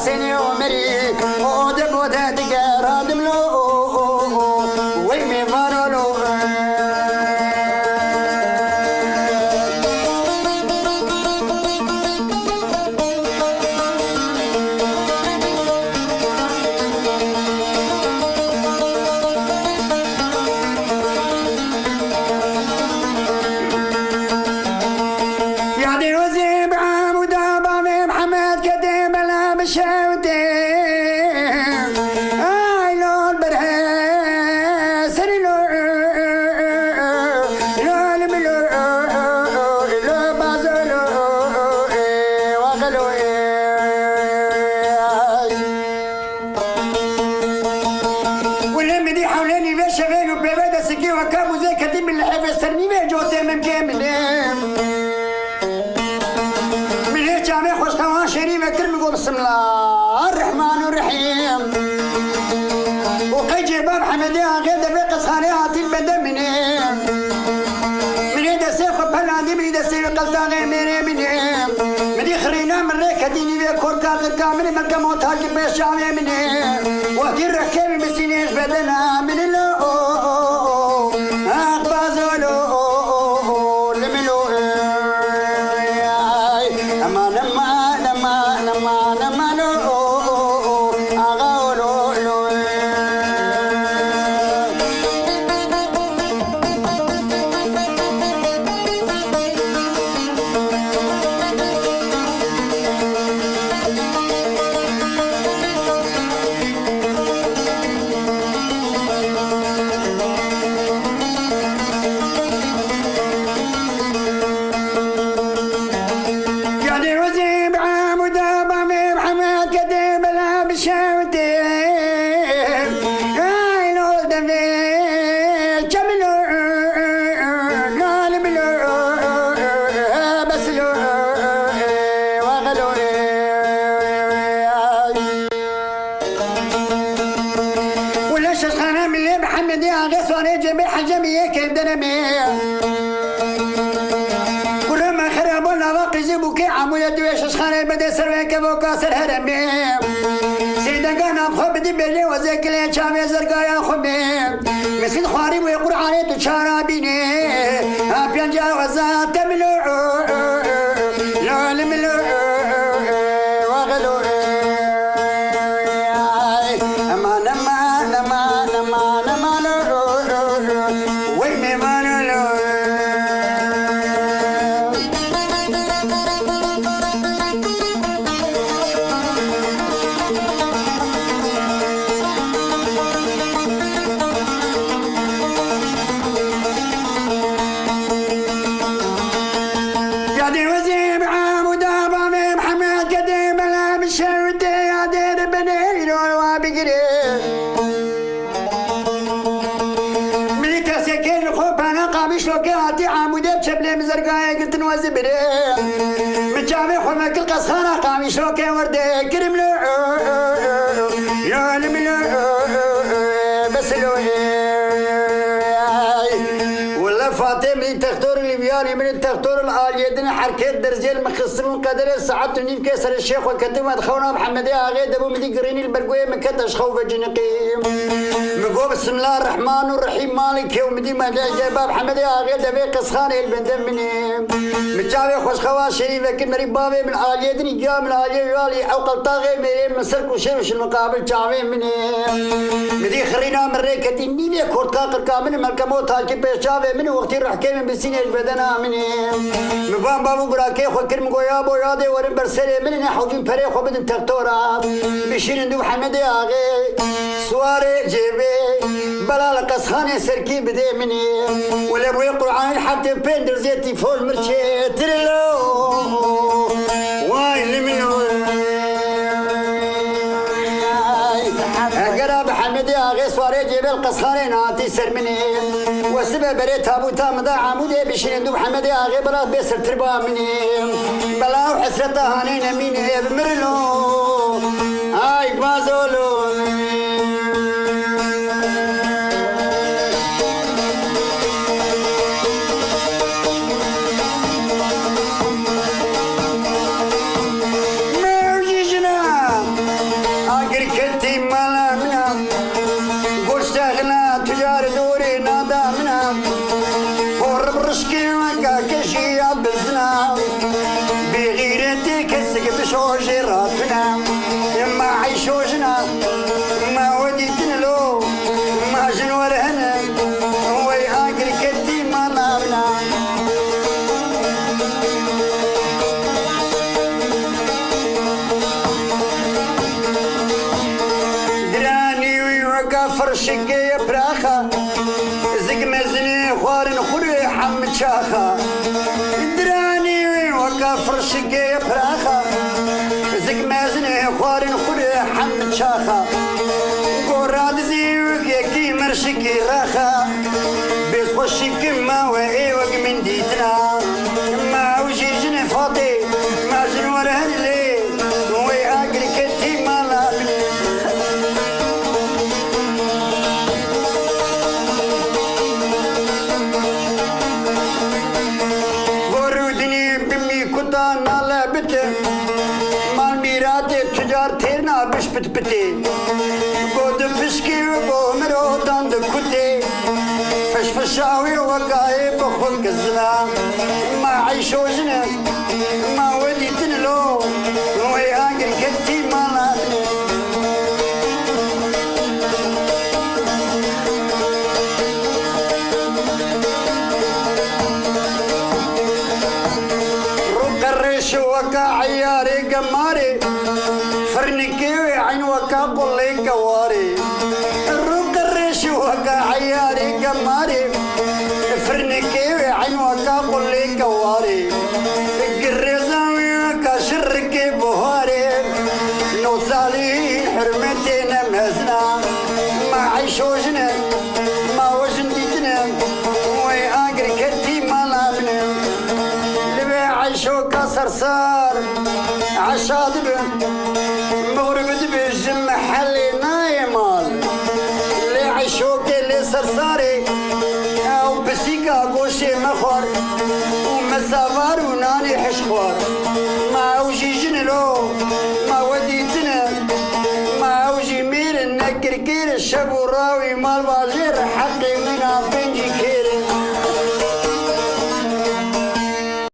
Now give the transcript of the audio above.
حسيني ومري ودب ودادك رادم له ويمي فارلو يا دي وزيب عمود ابا محمد كتب لا بشاوتي اي لون برها سري لو لو لملو لو بازلو وغلو واللي دي حولاني باش شغال وبلاد سكي وكابو زي كتب اللي سرني ما جوتي من كامل بسم الله الرحمن الرحيم وقيجي باب حمدي غير دفق صخانيات البدمني من يد السيخ بهالعندي من يد السيخ قلتاني من يخرينا من ريك ديني بيكور كاغر كامل من كموت هاجب بيشامي مني وقتي الركابي بسينيش بدنا من اللو اقبازولو لملو اما كاسر هرمي سيدا كان خب دي بيلي وزيك لي شامي زرقا يا خبي مسكين خواري وقرآني تشاربيني ابيان جاوزات تملو لا لملو وغلو اما نما ويمي مانو زرقاء قلت نوزي بدي مجامي حمك القصخانة قامي شوكي وردي كرم له يا لملو بس له ولا فاطمي تختار اللي دياني من الدكتور الآليدنا حركات درجال مخصم قدر ساعات نيف كسر الشيخ وكتب خونا محمد يا غيد ابو مدي قريني البرقويه من كدش خوف جنقيم مقول بسم الله الرحمن الرحيم مالك يوم دي ما جاب محمد يا غيد ابي قسخاني البندم مني متجاوي خوش خوا شريفه كمري بابي من آليدني جا من آليدي او قلطاغي من مسلك وشيش المقابل جاوي مني مدي خرينا مريكتي ميلي كورت كاقر كامل ملكمو تاكي بيشاوي من وقتي رحكي من بسين البدنا مني مبان بابو براكي خو كرم قويا بويا دي ورم برسلي من حوجين بري خو بدن تكتورا بشيرين دو محمد ياغي سواري جيبي بلا لقصخاني سركي بدي مني ولا بوي قرعان حتى بندر زيتي فول مرشي ترلو واي اللي منو قراب حمد ياغي سواري جيبي القصخاني ناتي سرمني وسبب بريت ابوتا مدى عمودي بشين دو محمد يا غي بلا بيسر تربا مني بلا وحسرتها هانينا ميني بمرلو هاي بازولو فرشكي براخا زق مزني خوارن خوري حمد شاخا دراني وكا فرشكي براخا زق مزني خوارن خوري حمد شاخا قراد زيوك يكي مرشكي راخا بيس خوشك ما وعي وق من ديتنا ما وجيجني فاضي ما جنور هنلي وي اقري كتي مالا بش بتبتي بود بشكي وبومرو داند كتي فش فشاوي وقاي بخل كزنا ما عيشو جنا ما ودي تنلو وي اقل كتي مالا روك الريش وقا عياري قماري فرنكي عين وكا قولي قواري الروك الريش وكا عياري قماري فرنكي عين وكا قولي قواري القرزاوي وكا شركي بوهاري نوصالي حرمتنا مهزنا ما عيشوجنا ما وجن ديتنا وي اقري كتي مالابنا لبي عيشو كسرسار عشادب مغربت بالجم محلي نايمال اللي عيشوك اللي صرصاري او بسيقا قوشي مخور ومسافار وناني حشخور ما وجي جنلو ما وديتنا ما وجي مير النكر كير الشب وراوي مال باجي